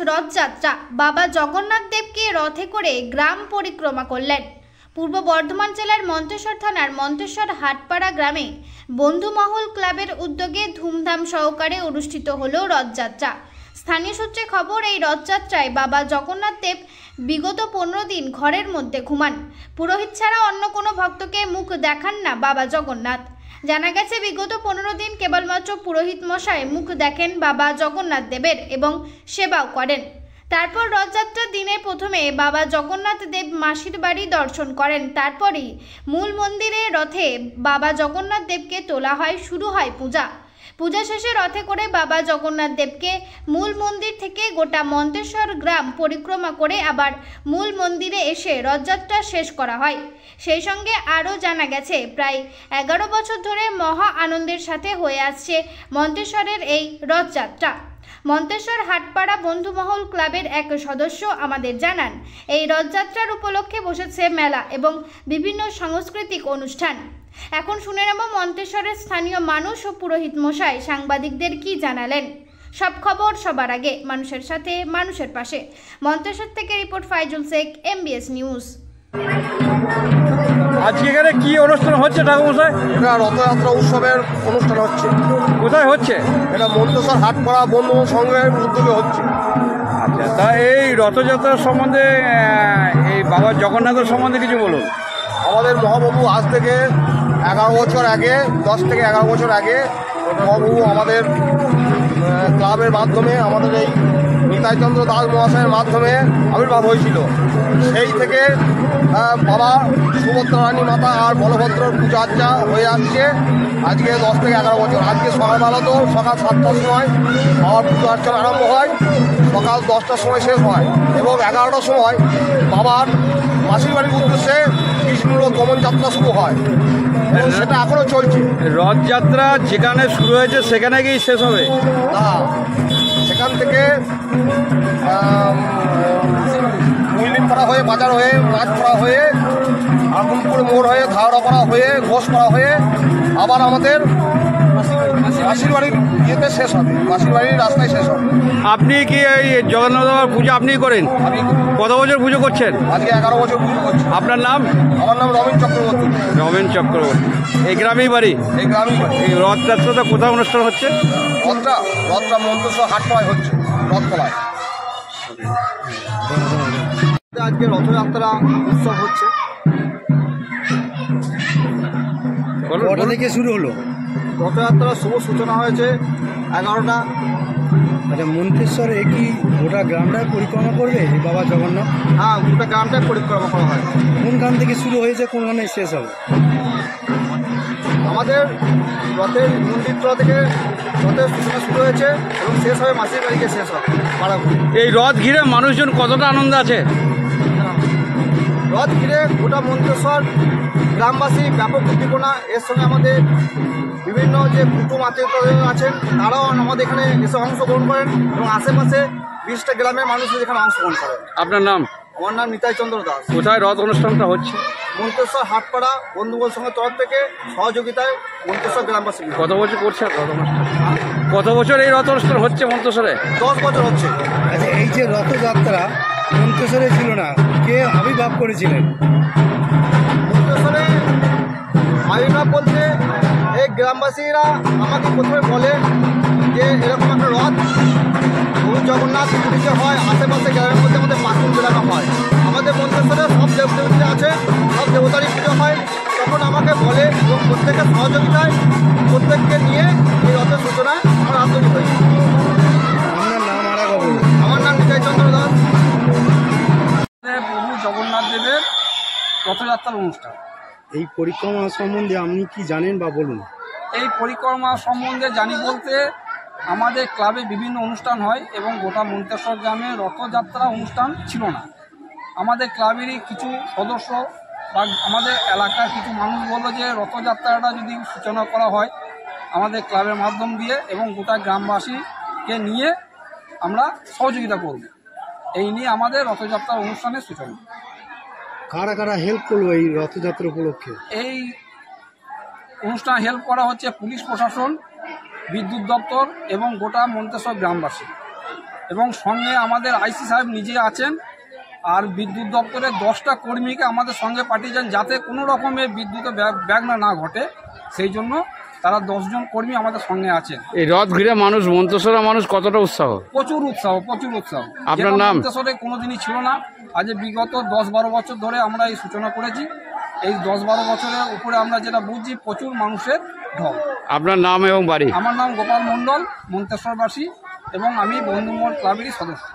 রথযাত্রা। বাবা জগন্নাথ দেবকে রথে করে গ্রাম পরিক্রমা করলেন। পূর্ব বর্ধমান জেলার মন্তেশ্বর থানার মন্তেশ্বর হাটপাড়া গ্রামে বন্ধুমহল ক্লাবের উদ্যোগে ধুমধাম সহকারে অনুষ্ঠিত হলো রথযাত্রা। স্থানীয় সূত্রে খবর, এই রথযাত্রায় বাবা জগন্নাথ দেব বিগত 15 দিন ঘরের মধ্যে ঘুমান। পুরোহিত ছাড়া অন্য কোনো ভক্তকে মুখ দেখান না বাবা জগন্নাথ। জানা গেছে, বিগত 15 দিন কেবলমাত্র পুরোহিত মশাই মুখ দেখেন বাবা জগন্নাথ দেবের এবং সেবাও করেন। তারপর রথযাত্রার দিনে প্রথমে বাবা জগন্নাথ দেব মাসির বাড়ি দর্শন করেন। তারপরেই মূল মন্দিরে রথে বাবা জগন্নাথ দেবকে তোলা হয়, শুরু হয় পূজা। পূজা শেষে রথে করে বাবা জগন্নাথ দেবকে মূল মন্দির থেকে গোটা মন্তেশ্বর গ্রাম পরিক্রমা করে আবার মূল মন্দিরে এসে রথযাত্রা শেষ করা হয়। সেই সঙ্গে আরও জানা গেছে, প্রায় 11 বছর ধরে মহা আনন্দের সাথে হয়ে আসছে মন্তেশ্বরের এই রথযাত্রা। মন্তেশ্বর হাটপাড়া বন্ধুমহল ক্লাবের এক সদস্য আমাদের জানান, এই রথযাত্রার উপলক্ষে বসেছে মেলা এবং বিভিন্ন সাংস্কৃতিক অনুষ্ঠান। এখন শুনে নেব মন্তেশ্বরের স্থানীয় মানুষ ও পুরোহিত মশাই সাংবাদিকদের কি জানালেন। সব খবর সবার আগে, মানুষের সাথে মানুষের পাশে। মন্তেশ্বর থেকে report Faizul Sheikh, MBS news. আজকে এখানে কি অনুষ্ঠান হচ্ছে ঠাকুরমশাই? এটা রথযাত্রা উৎসবের অনুষ্ঠান হচ্ছে। কোথায় হচ্ছে? এটা মন্তেশ্বর হাটপাড়া বন্ধু সংঘের উদ্যোগে হচ্ছে। আচ্ছা, তা এই রথযাত্রার সম্বন্ধে, এই বাবা জগন্নাথের সম্বন্ধে কিছু বলুন। আমাদের মহাপ্রভু আজ থেকে 11 বছর আগে, 10 থেকে 11 বছর আগে মহাপ্রভু আমাদের ক্লাবের মাধ্যমে, আমাদের এই নিতাইচন্দ্র দাস মহাশয়ের মাধ্যমে আবির্ভাব হয়েছিল। সেই থেকে বাবা সুভদ্রা রানী মাতা আর বলভদ্রর পূজা আর্চা হয়ে আসছে আজকে 10 থেকে 11 বছর। আজকে সকালবেলা তো সকাল 7টার সময় বাবার পুজো আর্চনা আরম্ভ হয়, সকাল 10টার সময় শেষ হয় এবং 11টার সময় বাবার মাসির বাড়ির উদ্দেশ্যে কৃষ্ণর গমন যাত্রা শুরু হয়। সেটা এখনো চলছে। রথযাত্রা যেখানে শুরু হয়েছে সেখানে গিয়ে শেষ হবে না, সেখান থেকে মুইলিপাড়া হয়ে, বাজার হয়ে, মাছপাড়া হয়ে, আগুনপুর মোড় হয়ে, ধাওড়াপাড়া হয়ে, ঘোষপাড়া হয়ে আবার আমাদের মাসির বাড়ির ইয়েতে শেষ হবে, মাসির বাড়ির রাস্তায় শেষ হবে। আপনি কি এই জগন্নাথ বাবার পুজো আপনি করেন? আমি কত বছর পুজো করছেন? আজকে 11 বছর পুজো করছি। আপনার নাম? আমার নাম রবীন চক্রবর্তী। রবীন চক্রবর্তী। এই গ্রামেই বাড়ি? এই গ্রামেই বাড়ি। এই রথযাত্রাটা কোথায় অনুষ্ঠান হচ্ছে? রথটা মন্তেশ্বর হাটপাড়ায় হচ্ছে, রথতলায়। আজকে রথযাত্রা উৎসব হচ্ছে। কটা থেকে শুরু হলো? রথযাত্রার শুভ সূচনা হয়েছে 11টা। আচ্ছা, মন্তেশ্বরে কি গোটা গ্রামটায় পরিক্রমা করবে বাবা জগন্নাথ? হ্যাঁ, গোটা গ্রামটায় পরিক্রমা করা হয়। কোনখান থেকে শুরু হয়েছে, কোনখানে শেষ হবে? আমাদের রথের মন্দিরতলা থেকে রথের সূচনা শুরু হয়েছে এবং শেষ হবে মাসির বাড়িতে শেষ হবে পাড়াগুলি। এই রথ ঘিরে মানুষজন কতটা আনন্দ আছে? রথ ঘিরে গোটা মন্তেশ্বর গ্রামবাসী ব্যাপক উদ্দীপনা। এর সঙ্গে আমাদের বিভিন্ন যে কুটুম আত্মীয় আছেন তারাও আমাদের এখানে এসে অংশগ্রহণ করেন এবং আশেপাশে 20টা গ্রামের মানুষ এখানে অংশগ্রহণ করেন। আপনার নাম? আমার নাম নিতাইচন্দ্র দাস। কোথায় রথ অনুষ্ঠানটা হচ্ছে? মন্তেশ্বর হাটপাড়া বন্ধুমহল সংঘের তরফ থেকে সহযোগিতায় মন্তেশ্বর গ্রামবাসী। কত বছর করছে রথ অনুষ্ঠান? কত বছর এই রথ অনুষ্ঠান হচ্ছে মন্তেশ্বরে? 10 বছর হচ্ছে। আচ্ছা, এই যে রথযাত্রা মন্তেশ্বরে ছিল না, কে আবির্ভাব করেছিলেন? মন্তেশ্বরে আবির্ভাব বলতে এই গ্রামবাসীরা আমাকে প্রথমে বলে যে এরকম একটা রথ প্রভু জগন্নাথ পুরীতে হয়, আশেপাশে গ্রামের মধ্যে আমাদের পাকুন জেলানো হয়। আমাদের মন্তেশ্বরে সব দেবদেবী আছে, সব দেবতারই পুজো হয়। তখন আমাকে বলে এবং প্রত্যেকের সহযোগিতায় প্রত্যেককে নিয়ে এই রথের সূচনায় আমরা আন্তরিক হয়েছি। আপনার নাম আর একবার বলুন। আমার নাম নিতাইচন্দ্র দাস। প্রভু জগন্নাথ দেবের রথযাত্রার অনুষ্ঠান। এই পরিক্রমা সম্বন্ধে আপনি কি জানেন বা বলুন। এই পরিক্রমা সম্বন্ধে জানি বলতে আমাদের ক্লাবে বিভিন্ন অনুষ্ঠান হয় এবং গোটা মন্তেশ্বর গ্রামে রথযাত্রা অনুষ্ঠান ছিল না। আমাদের ক্লাবেরই কিছু সদস্য বা আমাদের এলাকার কিছু মানুষ বলল যে রথযাত্রাটা যদি সূচনা করা হয় আমাদের ক্লাবের মাধ্যম দিয়ে এবং গোটা গ্রামবাসীকে নিয়ে আমরা সহযোগিতা করব। এই নিয়ে আমাদের রথযাত্রার অনুষ্ঠানের সূচনা। কারা কারা হেল্প করলো এই রথযাত্রা উপলক্ষে? এই অনুষ্ঠান হেল্প করা হচ্ছে পুলিশ প্রশাসন, বিদ্যুৎ দপ্তর এবং গোটা মন্তেশ্বর গ্রামবাসী। এবং সঙ্গে আমাদের আইসি সাহেব নিজে আছেন, আর বিদ্যুৎ দপ্তরের 10টা কর্মীকে আমাদের সঙ্গে পাঠিয়েছেন যাতে কোনো রকমের বিদ্যুতে ব্যাঘ্ন না ঘটে, সেই জন্য তারা 10 জন কর্মী আমাদের সঙ্গে আছেন। এই রথ ঘিরে মানুষ, মন্তেশ্বরা মানুষ কতটা উৎসাহ? প্রচুর উৎসাহ, প্রচুর উৎসাহ। আপনার নাম? মন্তেশ্বরে কোনোদিনই ছিল না, আজ বিগত 10-12 বছর ধরে আমরা এই সূচনা করেছি। এই 10-12 বছরের উপরে আমরা যেটা বুঝছি, প্রচুর মানুষের ঢল। আপনার নাম এবং বাড়ি? আমার নাম গোপাল মণ্ডল, মন্তেশ্বরবাসী, এবং আমি বন্ধুমহল ক্লাবেরই সদস্য।